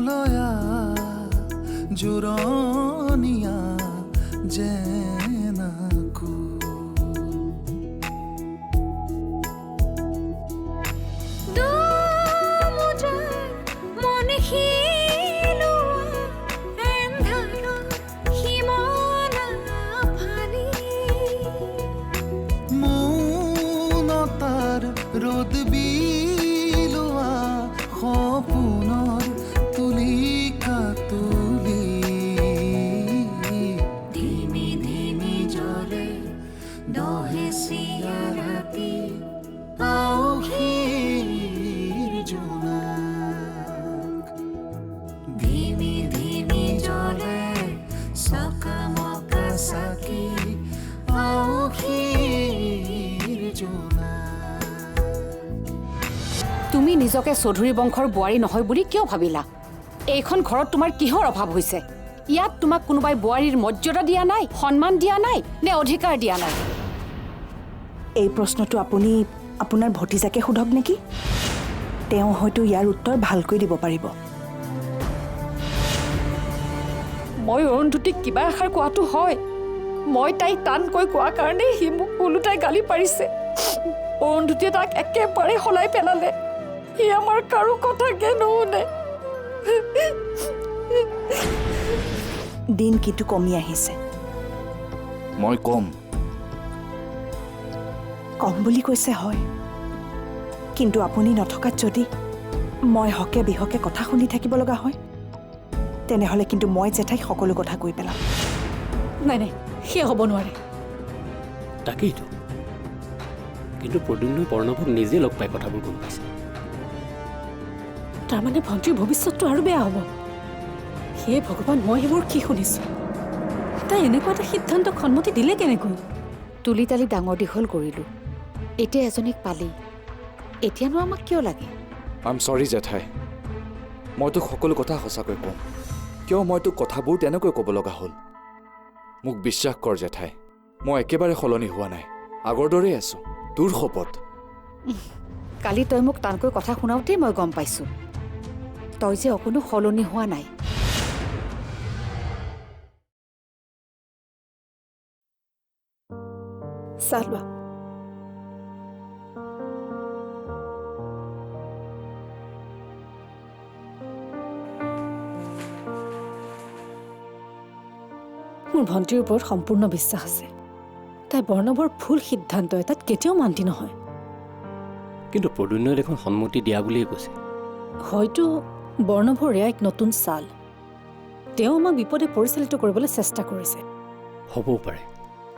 লয়া জোৰণীয়া যেনাকো ৰোদ বিলোৱা সপোনৰ তুলিকা তুলি ধিমি ধিমি জ্বলে দহেচিয়া ৰাতি আউসীৰ জোনাক ধিমি ধিমি জ্বলে চকামকা চাকি আউসীৰ জোনাক তুমি নিজকে চৌধুৰী বংশৰ বোৱাৰী নহয় বুলি কিয় ভাবিলা? এইখন ঘৰত তোমাৰ কিহৰ অভাৱ হৈছে? ইয়াত তোমাক কোনোবাই বোৱাৰীৰ মৰ্যাদা দিয়া নাই, সন্মান দিয়া নাই নে অধিকাৰ দিয়া নাই? এই প্ৰশ্নটো আপুনি আপোনাৰ ভতিজাকে সোধক নেকি? তেওঁ হয়তো ইয়াৰ উত্তৰ ভালকৈ দিব পাৰিব। মই অৰুন্ধতীক কিবা এষাৰ কোৱাটো হয়। মই তাইক টানকৈ কোৱা কাৰণে সি মোক ওলোটাই গালি পাৰিছে। অৰুন্ধতীয়ে তাক একেবাৰে সলাই পেলালে। সি আমাৰ কাৰো কথাকে নুশুনে। দিন কিটো কমি আহিছে। মই কম বুলি কৈছে হয়, কিন্তু আপুনি নথকাত যদি মই হকে বিহকে কথা শুনি থাকিব লগা হয়, তেনেহ'লে কিন্তু মই জেঠাইক সকলো কথা কৈ পেলাম। নাই নাই, সেয়া হ'ব নোৱাৰে। তাকেইতো, কিন্তু প্ৰদ্যুম্নই প্ৰণৱক নিজে লগ পাই কথাবোৰ গম পাইছে। তাৰমানে ভণ্টিৰ ভৱিষ্যতটো আৰু বেয়া হ'ব। হে ভগৱান, মই সেইবোৰ কি শুনিছোঁ? তাই এনেকুৱা এটা সিদ্ধান্তক সন্মতি দিলে কেনেকৈ? তুলি তালি ডাঙৰ দীঘল কৰিলোঁ, এতিয়া এজনীক পালি, এতিয়ানো আমাক কিয় লাগে? আই এম চৰি জেঠাই, মই তোক সকলো কথা সঁচাকৈ কওঁ। কিয় মই তোক কথাবোৰ তেনেকৈ ক'ব লগা হ'ল? মোক বিশ্বাস কৰ জেঠাই, মই একেবাৰে সলনি হোৱা নাই, আগৰ দৰেই আছোঁ। তোৰ শপত। কালি তই মোক টানকৈ কথা শুনাওঁতেই মই গম পাইছোঁ তই যে অকণো সলনি হোৱা নাই। চালোৱা, মোৰ ভণ্টিৰ ওপৰত সম্পূৰ্ণ বিশ্বাস আছে। তাই বৰ্ণৱৰ ভুল সিদ্ধান্ত এটাত কেতিয়াও মান্তি নহয়। কিন্তু প্ৰদ্যুম্নই দেখোন সন্মতি দিয়া বুলিয়ে কৈছে। হয়তো বৰ্ণৱৰ এয়া এক নতুন চাল। তেওঁ আমাক বিপদে পৰিচালিত কৰিবলৈ চেষ্টা কৰিছে। হ'বও পাৰে।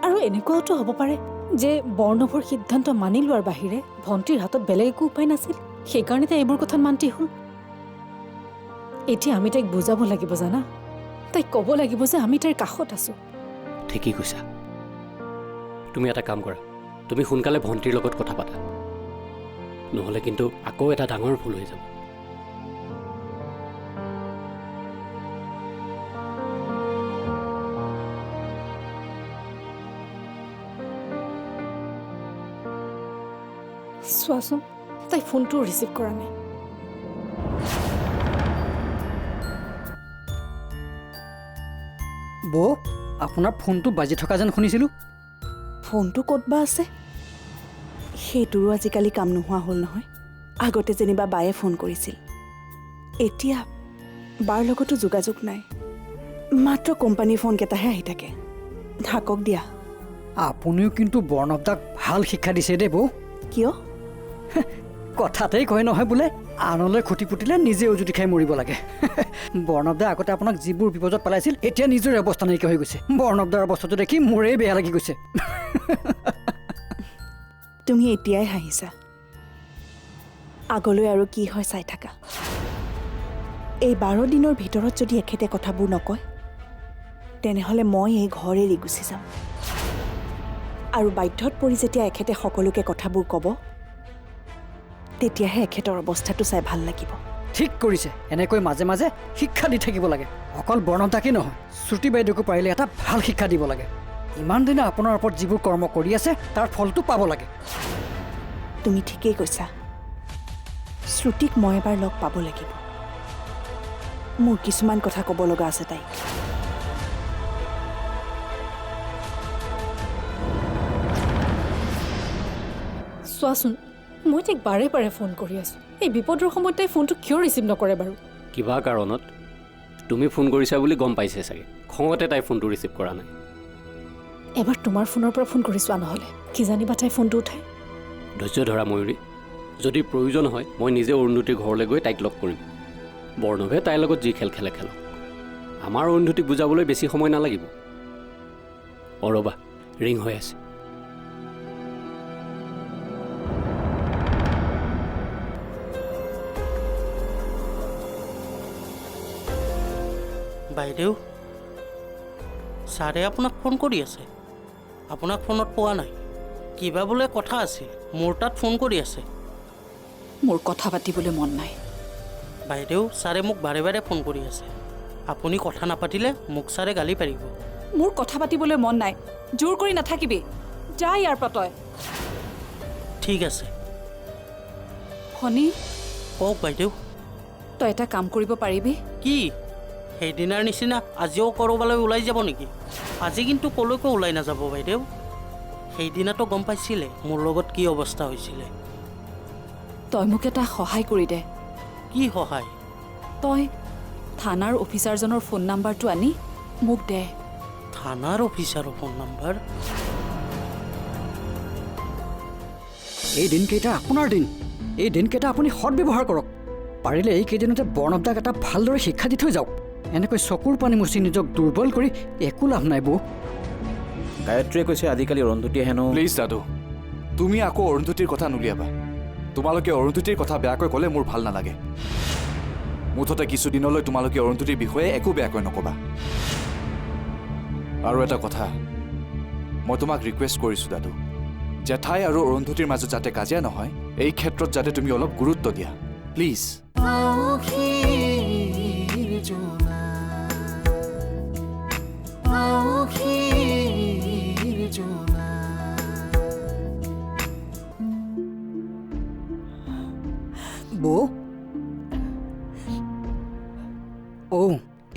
আৰু এনেকুৱাওতো হ'ব পাৰে যে বৰ্ণৱৰ সিদ্ধান্ত মানি লোৱাৰ বাহিৰে ভণ্টিৰ হাতত বেলেগ একো উপায় নাছিল, সেইকাৰণে তাই এইবোৰ কথাত মান্তি হ'ল। এতিয়া আমি তাইক বুজাব লাগিব জানা, তাইক ক'ব লাগিব যে আমি তাইৰ কাষত আছোঁ। ঠিকেই কৈছা। তুমি এটা কাম কৰা, তুমি সোনকালে ভণ্টিৰ লগত কথা পাতা, নহ'লে কিন্তু আকৌ এটা ডাঙৰ ভুল হৈ যাব। চোৱাচোন, তাই ফোনটো ৰিচিভ কৰা নাই। বৌ, আপোনাৰ ফোনটো বাজি থকা যেন শুনিছিলোঁ। ফোনটো ক'ত বা আছে? সেইটোৰো আজিকালি কাম নোহোৱা হ'ল নহয়। আগতে যেনিবা বায়ে ফোন কৰিছিল, এতিয়া বাৰ লগতো যোগাযোগ নাই। মাত্ৰ কোম্পানীৰ ফোনকেইটাহে আহি থাকে। থাকক দিয়া। আপুনিও কিন্তু বৰ্ণৱদাক ভাল শিক্ষা দিছে দেই বৌ। কিয়? কথাতেই কয় নহয় বোলে, আনলৈ খুটি পুতিলে নিজে উজুতি খাই মৰিব লাগে। বৰ্ণৱদাই আগতে আপোনাক যিবোৰ বিপদত পেলাইছিল, এতিয়া নিজৰে অৱস্থা নাইকিয়া হৈ গৈছে। বৰ্ণৱদাৰ অৱস্থাটো দেখি মোৰেই বেয়া লাগি গৈছে। তুমি এতিয়াই হাঁহিছা, আগলৈ আৰু কি হয় চাই থাকা। এই 12 দিনৰ ভিতৰত যদি এখেতে কথাবোৰ নকয়, তেনেহ'লে মই এই ঘৰ এৰি গুচি যাম। আৰু বাধ্যত পৰি যেতিয়া এখেতে সকলোকে কথাবোৰ ক'ব, তেতিয়াহে এখেতৰ অৱস্থাটো চাই ভাল লাগিব। ঠিক কৰিছে, এনেকৈ মাজে মাজে শিক্ষা দি থাকিব লাগে। অকল বৰ্ণৱদাকেই নহয়, শ্ৰুতি বাইদেউকো পাৰিলে এটা ভাল শিক্ষা দিব লাগে। ইমান দিনে আপোনাৰ ওপৰত যিবোৰ কৰ্ম কৰি আছে, তাৰ ফলটো পাব লাগে। তুমি ঠিকেই কৈছা, শ্ৰুতিক মই এবাৰ লগ পাব লাগিব। মোৰ কিছুমান কথা ক'ব লগা আছে তাইক। চোৱাচোন, মই তাইক বাৰে বাৰে ফোন কৰি আছোঁ। এই বিপদৰ সময়ত তাই ফোনটো কিয় ৰিচিভ নকৰে বাৰু? কিবা কাৰণত তুমি ফোন কৰিছা বুলি গম পাইছে চাগে, খঙতে তাই ফোনটো ৰিচিভ কৰা নাই। এবাৰ তোমাৰ ফোনৰ পৰা ফোন কৰি চোৱা নহ'লে, কি জানিবা তাই ফোনটো উঠাই। ধৈৰ্য ধৰা ময়ূৰী, যদি প্ৰয়োজন হয় মই নিজে অৰুন্ধতীৰ ঘৰলৈ গৈ তাইক লগ কৰিম। বৰ্ণৱে তাইৰ লগত যি খেল খেলে খেলক, আমাৰ অৰুন্ধতীক বুজাবলৈ বেছি সময় নালাগিব। ৰ'বা, ৰিং হৈ আছে। বাইদেউ, ছাৰে আপোনাক ফোন কৰি আছে। আপোনাক ফোনত পোৱা নাই, কিবা বোলে কথা আছিল, মোৰ তাত ফোন কৰি আছে। মোৰ কথা পাতিবলৈ মন নাই। বাইদেউ, ছাৰে মোক বাৰে বাৰে ফোন কৰি আছে। আপুনি কথা নাপাতিলে মোক ছাৰে গালি পাৰিব। মোৰ কথা পাতিবলৈ মন নাই, জোৰ কৰি নাথাকিবি, যা ইয়াৰ পৰা তই। ঠিক আছে। শনি, কওক বাইদেউ। তই এটা কাম কৰিব পাৰিবি? কি সেইদিনাৰ নিচিনা আজিও ক'ৰবালৈ ওলাই যাব নেকি? আজি কিন্তু ক'লৈকো ওলাই নাযাব বাইদেউ। সেইদিনাতো গম পাইছিলে মোৰ লগত কি অৱস্থা হৈছিলে। তই মোক এটা সহায় কৰি দে। কি সহায়? তই থানাৰ অফিচাৰজনৰ ফোন নাম্বাৰটো আনি মোক দে। থানাৰ অফিচাৰৰ ফোন নাম্বাৰ? এই দিনকেইটা আপোনাৰ দিন, এই দিনকেইটা আপুনি সদব্যৱহাৰ কৰক। পাৰিলে এইকেইদিনতে বৰ্ণৱদাক এটা ভালদৰে শিক্ষা দি থৈ যাওক। এনেকৈ চকুৰ পানী মুচি নিজক দুৰ্বল কৰি একো লাভ নাই বৌ। গায়ত্ৰীয়ে কৈছে আজিকালি অৰুন্ধতীয়ে হেনো। প্লিজ দাদু, তুমি আকৌ অৰুন্ধতীৰ কথা নুলিয়াবা। তোমালোকে অৰুন্ধতীৰ কথা বেয়াকৈ ক'লে মোৰ ভাল নালাগে। মুঠতে কিছুদিনলৈ তোমালোকে অৰুন্ধতীৰ বিষয়ে একো বেয়াকৈ নক'বা। আৰু এটা কথা, মই তোমাক ৰিকুৱেষ্ট কৰিছোঁ দাদু, জেঠাই আৰু অৰুন্ধতীৰ মাজত যাতে কাজিয়া নহয়, এই ক্ষেত্ৰত যাতে তুমি অলপ গুৰুত্ব দিয়া, প্লিজ। আউখীৰ জোনা, আউখীৰ জোনা। বৌ,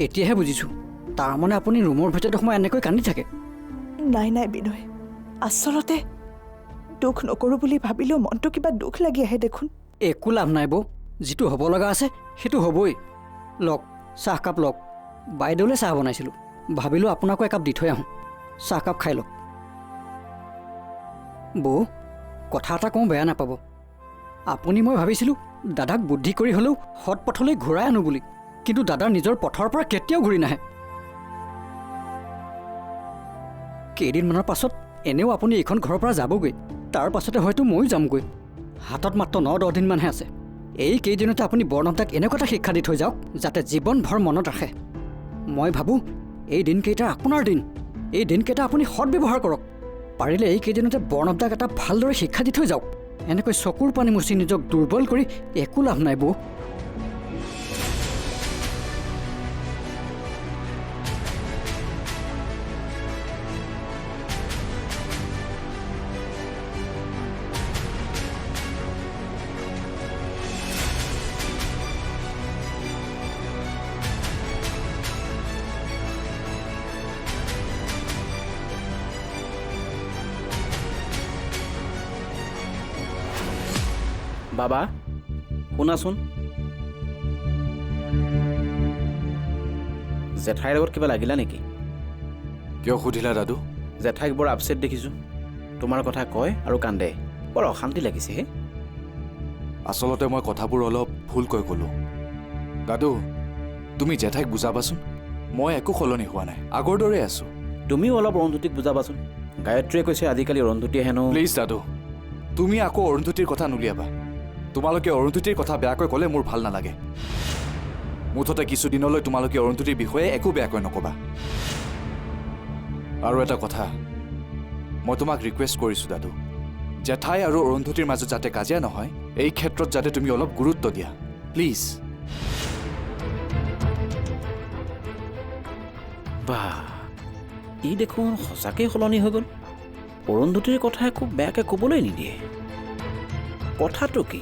এতিয়াহে বুজিছোঁ। তাৰমানে আপুনি ৰুমৰ ভিতৰত সোমাই এনেকৈ কান্দি থাকে? নাই নাই বিনয়, আচলতে দুখ নকৰোঁ বুলি ভাবিলেও মনটো কিবা দুখ লাগি আহে দেখোন। একো লাভ নাই বৌ, যিটো হ'ব লগা আছে সেইটো হ'বই। লওক, চাহকাপ লওক। বাইদেউলৈ চাহ বনাইছিলোঁ, ভাবিলোঁ আপোনাকো একাপ দি থৈ আহোঁ। চাহকাপ খাই লওক। বৌ, কথা এটা কওঁ, বেয়া নাপাব। আপুনি মই ভাবিছিলোঁ দাদাক বুদ্ধি কৰি হ'লেও সৎ পথলৈ ঘূৰাই আনো বুলি, কিন্তু দাদা নিজৰ পথৰ পৰা কেতিয়াও ঘূৰি নাহে। কেইদিনমানৰ পাছত এনেও আপুনি এইখন ঘৰৰ পৰা যাবগৈ, তাৰ পাছতে হয়তো ময়ো যামগৈ। হাতত মাত্ৰ 9-10 দিনমানহে আছে। এই কেইদিনতে আপুনি বৰ্ণৱদাক এনেকুৱা এটা শিক্ষা দি থৈ যাওক যাতে জীৱনভৰ মনত ৰাখে। মই ভাবোঁ এই দিনকেইটা আপোনাৰ দিন, এই দিনকেইটা আপুনি সদব্যৱহাৰ কৰক। পাৰিলে এইকেইদিনতে বৰ্ণৱদাক এটা ভালদৰে শিক্ষা দি থৈ যাওক। এনেকৈ চকুৰ পানী মুচি নিজক দুৰ্বল কৰি একো লাভ নাই বৌ। বাবা শুনাচোন, জেঠাইৰ লগত কিবা লাগিলা নেকি? কিয় সুধিলা দাদু? জেঠাইক বৰ আপছেট দেখিছোঁ। তোমাৰ কথা কয় আৰু কান্দে, বৰ অশান্তি লাগিছে হে। আচলতে মই কথাবোৰ অলপ ভুলকৈ ক'লোঁ। দাদু, তুমি জেঠাইক বুজাবাচোন, মই একো সলনি হোৱা নাই, আগৰ দৰে আছোঁ। তুমিও অলপ অৰুন্ধতীক বুজাবাচোন। গায়ত্ৰীয়ে কৈছে আজিকালি অৰুন্ধতীয়ে হেনো। প্লিজ দাদু, তুমি আকৌ অৰুন্ধতীৰ কথা নুলিয়াবা। তোমালোকে অৰুন্ধতীৰ কথা বেয়াকৈ ক'লে মোৰ ভাল নালাগে। মুঠতে কিছুদিনলৈ তোমালোকে অৰুন্ধতীৰ বিষয়ে একো বেয়াকৈ নক'বা। আৰু এটা কথা, মই তোমাক ৰিকুৱেষ্ট কৰিছোঁ দাদু, জেঠাই আৰু অৰুন্ধতীৰ মাজত যাতে কাজিয়া নহয়, এই ক্ষেত্ৰত যাতে তুমি অলপ গুৰুত্ব দিয়া, প্লিজ। বাহ, ই দেখোন সঁচাকৈ সলনি হৈ গ'ল। অৰুন্ধতীৰ কথা একো বেয়াকৈ ক'বলৈ নিদিয়ে। কথাটো কি?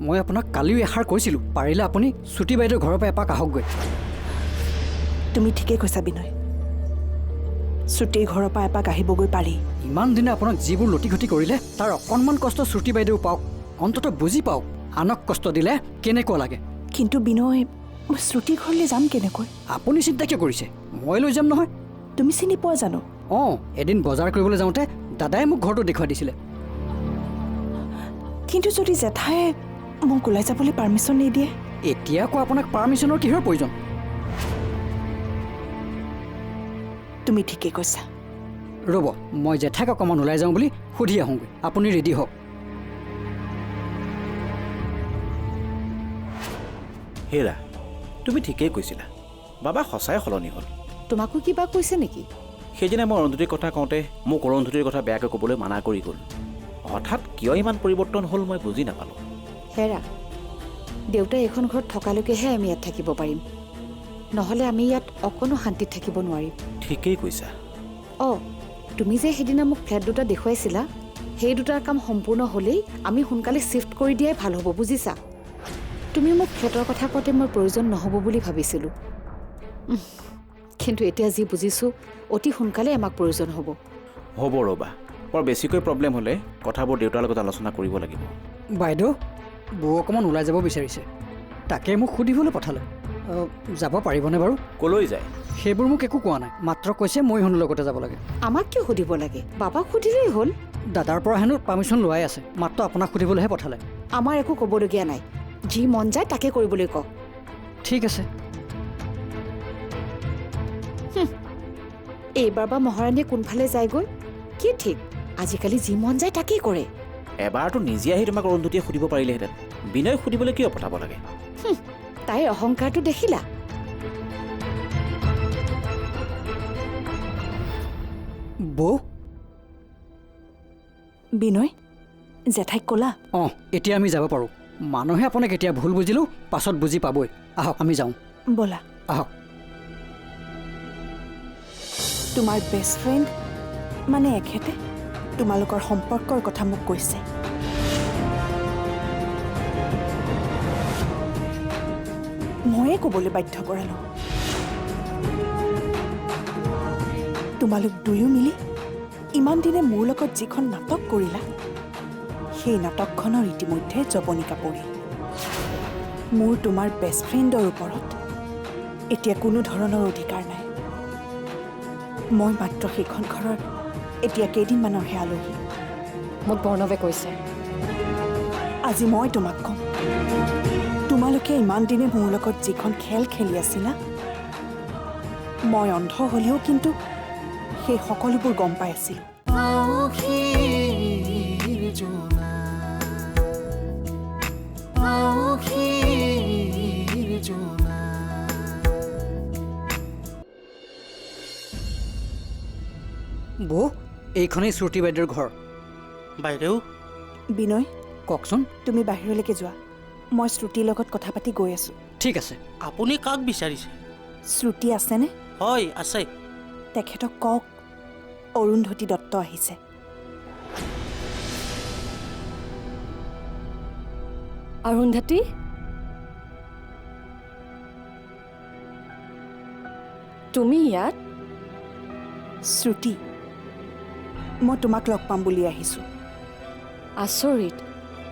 মই আপোনাক কালিও এষাৰ কৈছিলোঁ পাৰিলে আপুনি শ্ৰুতি বাইদেউৰ ঘৰৰ পৰা এপাক আহকগৈ। তুমি ঠিকেই কৈছা বিনয়, শ্ৰুতিৰ ঘৰৰ পৰা এপাক আহিবগৈ পাৰি। ইমান দিনে আপোনাক যিবোৰ লটি ঘটি কৰিলে তাৰ অকণমান কষ্ট শ্ৰুতি বাইদেউ পাওক, অন্তত বুজি পাওক আনক কষ্ট দিলে কেনেকুৱা লাগে। কিন্তু বিনয়, মই শ্ৰুতিৰ ঘৰলৈ যাম কেনেকৈ? আপুনি চিন্তা কিয় কৰিছে? মই লৈ যাম নহয়। তুমি চিনি পোৱা জানো? অঁ, এদিন বজাৰ কৰিবলৈ যাওঁতে দাদাই মোক ঘৰটো দেখুৱাই দিছিলে। কিন্তু যদি জেঠাই মোক ওলাই যাবলৈ পাৰ্মিশ্যন নিদিয়ে? এতিয়া আকৌ আপোনাক পাৰ্মিশ্যনৰ কিহৰ প্ৰয়োজন? তুমি ঠিকেই কৈছা। ৰ'ব, মই জেঠাক অকণমান ওলাই যাওঁ বুলি সুধি আহোঁগৈ, আপুনি ৰেডি হওক। হেৰা, তুমি ঠিকেই কৈছিলা, বাবা সঁচাই সলনি হ'ল। তোমাকো কিবা কৈছে নেকি? সেইদিনা মই অৰুন্ধতীৰ কথা কওঁতে মোক অৰুন্ধতীৰ কথা বেয়াকৈ ক'বলৈ মানা কৰি গ'ল। হঠাৎ কিয় ইমান পৰিৱৰ্তন হ'ল মই বুজি নাপালোঁ। হেৰা, দেউতাই এইখন ঘৰত থকালৈকেহে আমি ইয়াত থাকিব পাৰিম, নহ'লে আমি ইয়াত অকণো শান্তিত থাকিব নোৱাৰিম। ঠিকেই কৈছা। অঁ, তুমি যে সেইদিনা মোক ফ্লেট দুটা দেখুৱাইছিলা, সেই দুটাৰ কাম সম্পূৰ্ণ হ'লেই আমি সোনকালে শ্বিফ্ট কৰি দিয়াই ভাল হ'ব, বুজিছা? তুমি মোক ফ্লেটৰ কথা কওঁতে মোৰ প্ৰয়োজন নহ'ব বুলি ভাবিছিলোঁ, কিন্তু এতিয়া যি বুজিছোঁ অতি সোনকালে আমাক প্ৰয়োজন হ'ব। হ'ব ৰ'বা, বৰ বেছিকৈ প্ৰব্লেম হ'লে কথাবোৰ দেউতাৰ লগত আলোচনা কৰিব লাগিব। বাইদেউ, বৌ অকণমান ওলাই যাব বিচাৰিছে, তাকে মোক সুধিবলৈ পঠালে। যাব পাৰিবনে বাৰু? ক'লৈ যায়? সেইবোৰ মোক একো কোৱা নাই, মাত্ৰ কৈছে মই শুনো লগতে যাব লাগে। আমাক কিয় সুধিব লাগে? বাবাক সুধিলেই হ'ল। দাদাৰ পৰা হেনো পাৰ্মিশ্যন লোৱাই আছে, মাত্ৰ আপোনাক সুধিবলৈহে পঠালে। আমাৰ একো ক'বলগীয়া নাই, যি মন যায় তাকে কৰিবলৈ কওক। ঠিক আছে। এইবাৰ বা মহাৰাণীয়ে কোনফালে যায়গৈ কি ঠিক, আজিকালি যি মন যায় তাকেই কৰে। এবাৰতো নিজে আহি তোমাক অৰুন্ধতীয়ে সুধিব পাৰিলেহেঁতেন, বিনয় সুধিবলৈ কিয় পঠাব লাগে? তাইৰ অহংকাৰটো দেখিলা? বৌ, বিনয়, জেঠাইক ক'লা? অঁ, এতিয়া আমি যাব পাৰোঁ। মানুহে আপোনাক এতিয়া ভুল বুজিলেও পাছত বুজি পাবই। আহক আমি যাওঁ। ব'লা। আহক। তোমাৰ বেষ্ট ফ্ৰেণ্ড মানে এখেতে তোমালোকৰ সম্পৰ্কৰ কথা মোক কৈছে। ময়ে ক'বলৈ বাধ্য কৰালো। তোমালোক দুয়ো মিলি ইমান দিনে মোৰ লগত যিখন নাটক কৰিলা, সেই নাটকখনৰ ইতিমধ্যে জবনিকা পৰিল। মোৰ তোমাৰ বেষ্ট ফ্ৰেণ্ডৰ ওপৰত এতিয়া কোনো ধৰণৰ অধিকাৰ নাই। মই মাত্ৰ সেইখন ঘৰৰ এতিয়া কেইদিনমানৰহে আলহী। মোক বৰ্ণৱে কৈছে। আজি মই তোমাক ক'ম, তোমালোকে ইমান দিনে মোৰ লগত যিখন খেল খেলি আছিলা, মই অন্ধ হ'লেও কিন্তু সেই সকলোবোৰ গম পাই আছিলোঁ। আউখীৰ জোনা, আউখীৰ জোনা। বৌ, এইখনেই শ্ৰুতি বাইদেউৰ ঘৰ। বাইদেউ, বিনয়, কওকচোন। তুমি বাহিৰলৈকে যোৱা, মই শ্ৰুতিৰ লগত কথা পাতি গৈ আছোঁ। ঠিক আছে। আপুনি কাক বিচাৰিছে? শ্ৰুতি আছেনে? হয়, আছে। তেখেতক কওক অৰুন্ধতী দত্ত আহিছে। অৰুন্ধতী, তুমি ইয়াত? শ্ৰুতি, মই তোমাক লগ পাম বুলি আহিছোঁ। আচৰিত,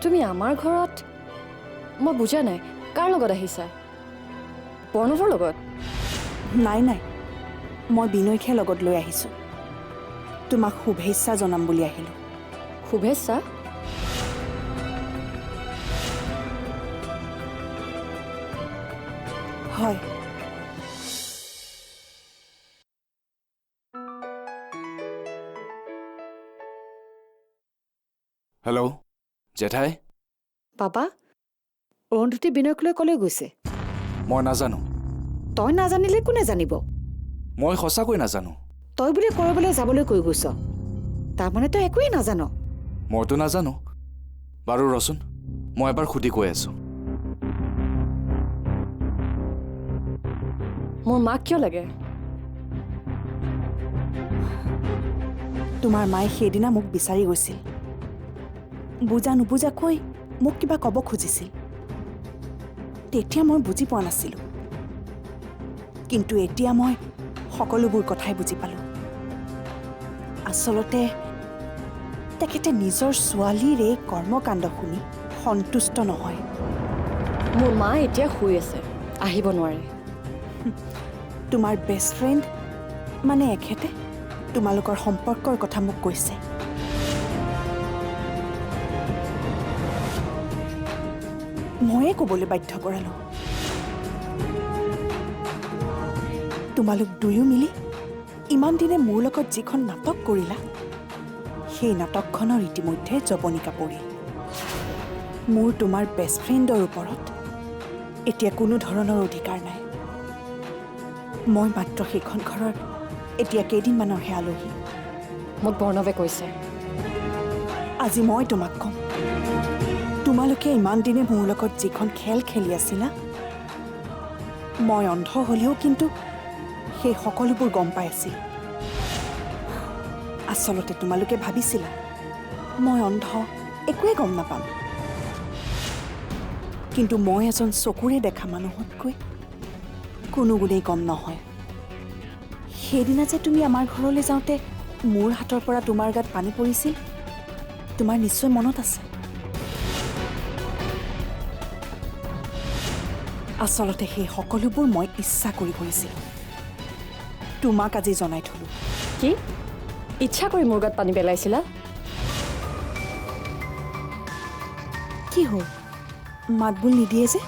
তুমি আমাৰ ঘৰত? মই বুজা নাই, কাৰ লগত আহিছা? প্ৰণৱৰ লগত? নাই নাই, মই বিনয়কে লগত লৈ আহিছোঁ। তোমাক শুভেচ্ছা জনাম বুলি আহিলোঁ। শুভেচ্ছা? হয়। হেল্ল', জেঠাই? বাবা, অৰুন্ধতী বিনয়ক লৈ ক'লৈ গৈছে? মই নাজানো। তই নাজানিলে কোনে জানিব? মই সঁচাকৈ নাজানো। তই বুলি ক'ৰবালৈ যাবলৈ কৈ গৈছ, তাৰমানে তই একোৱেই নাজান। মইতো নাজানো। বাৰু ৰচোন, মই এবাৰ সুধি কৈ আছোঁ। মোৰ মাক কিয় লাগে? তোমাৰ মায়ে সেইদিনা মোক বিচাৰি গৈছিল। বুজা নুবুজাকৈ মোক কিবা ক'ব খুজিছিল তেতিয়া মই বুজি পোৱা নাছিলোঁ কিন্তু এতিয়া মই সকলোবোৰ কথাই বুজি পালোঁ আচলতে তেখেতে নিজৰ ছোৱালীৰ এই কৰ্মকাণ্ড শুনি সন্তুষ্ট নহয় মোৰ মা এতিয়া শুই আছে আহিব নোৱাৰে তোমাৰ বেষ্ট ফ্ৰেণ্ড মানে এখেতে তোমালোকৰ সম্পৰ্কৰ কথা মোক কৈছে ময়ে ক'বলৈ বাধ্য কৰালোঁ তোমালোক দুয়ো মিলি ইমান দিনে মোৰ লগত যিখন নাটক কৰিলা সেই নাটকখনৰ ইতিমধ্যে জবনিকা পৰিল মোৰ তোমাৰ বেষ্ট ফ্ৰেণ্ডৰ ওপৰত এতিয়া কোনো ধৰণৰ অধিকাৰ নাই মই মাত্ৰ সেইখন ঘৰৰ এতিয়া কেইদিনমানৰহে আলহী মোক বৰ্ণৱে কৈছে আজি মই তোমাক ক'ম তোমালোকে ইমান দিনে মোৰ লগত যিখন খেল খেলি আছিলা মই অন্ধ হ'লেও কিন্তু সেই সকলোবোৰ গম পাই আছিল আচলতে তোমালোকে ভাবিছিলা মই অন্ধ একোৱে গম নাপাম কিন্তু মই এজন চকুৰে দেখা মানুহতকৈ কোনো গুণেই কম নহয় সেইদিনা যে তুমি আমাৰ ঘৰলৈ যাওঁতে মোৰ হাতৰ পৰা তোমাৰ গাত পানী পৰিছিল তোমাৰ নিশ্চয় মনত আছে আচলতে সেই সকলোবোৰ মই ইচ্ছা কৰি কৰিছিলোঁ তোমাক আজি জনাই থলোঁ কি ইচ্ছা কৰি মোৰ গাত পানী পেলাইছিলা কি হ'ল মাতবোল নিদিয়ে যে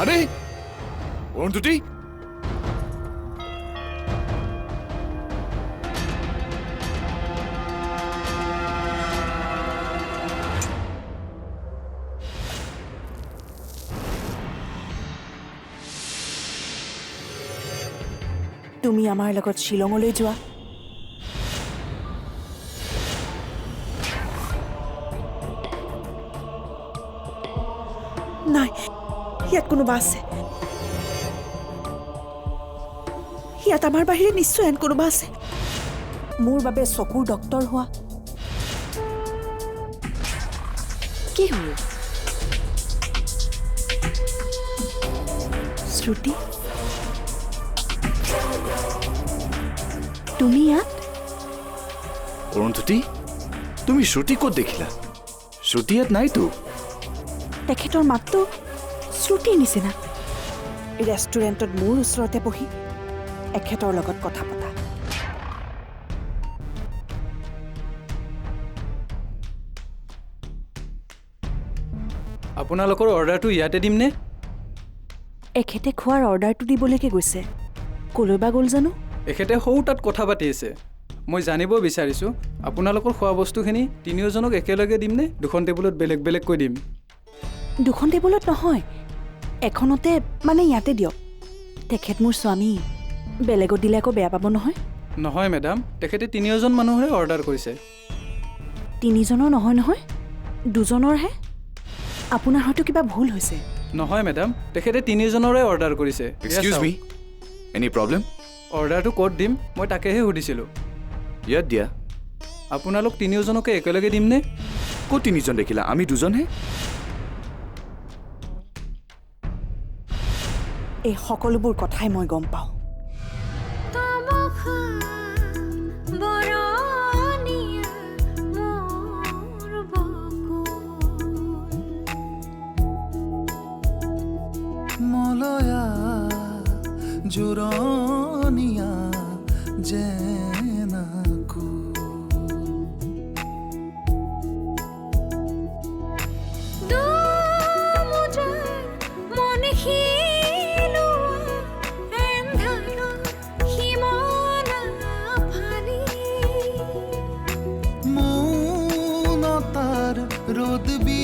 আৰে অৰুন্ধতী তুমি আমাৰ লগত শ্বিলঙলৈ যোৱা নাই ইয়াত কোনোবা আছে ইয়াত আমাৰ বাহিৰে নিশ্চয় আন কোনোবা আছে মোৰ বাবে চকুৰ ডক্তৰ হোৱা কি হ'ল শ্ৰুতি তুমি ইয়াত অৰুন্ধতী তুমি শ্ৰুতি ক'ত দেখিলা শ্ৰুতি ইয়াত নাইতো তেখেতৰ মাতটো শ্ৰুতিৰ নিচিনা ৰেষ্টুৰেণ্টত মোৰ ওচৰতে বহি এখেতৰ লগত কথা পতা আপোনালোকৰ অৰ্ডাৰটো ইয়াতে দিমনে এখেতে খোৱাৰ অৰ্ডাৰটো দিবলৈকে গৈছে ক'লৈ বা গ'ল জানো এখেতে সৌ তাত কথা পাতি আছে মই জানিব বিচাৰিছোঁ আপোনালোকৰ খোৱা বস্তুখিনি তিনিওজনক একেলগে দিমনে দুখন টেবুলত বেলেগ বেলেগকৈ দিম দুখন টেবুলত নহয় এখনতে মানে ইয়াতে দিয়ক তেখেত মোৰ স্বামী বেলেগত দিলে আকৌ বেয়া পাব নহয় নহয় মেডাম তেখেতে তিনিওজন মানুহৰে অৰ্ডাৰ কৰিছে তিনিজনৰ নহয় নহয় দুজনৰহে আপোনাৰ হয়তো কিবা ভুল হৈছে নহয় মেডাম তেখেতে তিনিজনৰে অৰ্ডাৰ কৰিছে এক্সকিউজ মি এনি প্ৰব্লেম অৰ্ডাৰটো ক'ত দিম মই তাকেহে সুধিছিলোঁ ইয়াত দিয়া আপোনালোক তিনিওজনকে একেলগে দিমনে ক'ত তিনিজন দেখিলা আমি দুজনহে এই সকলোবোৰ কথাই মই গম পাওঁ মলয়া জোৰণীয়া জেনাকু ৰোদ বি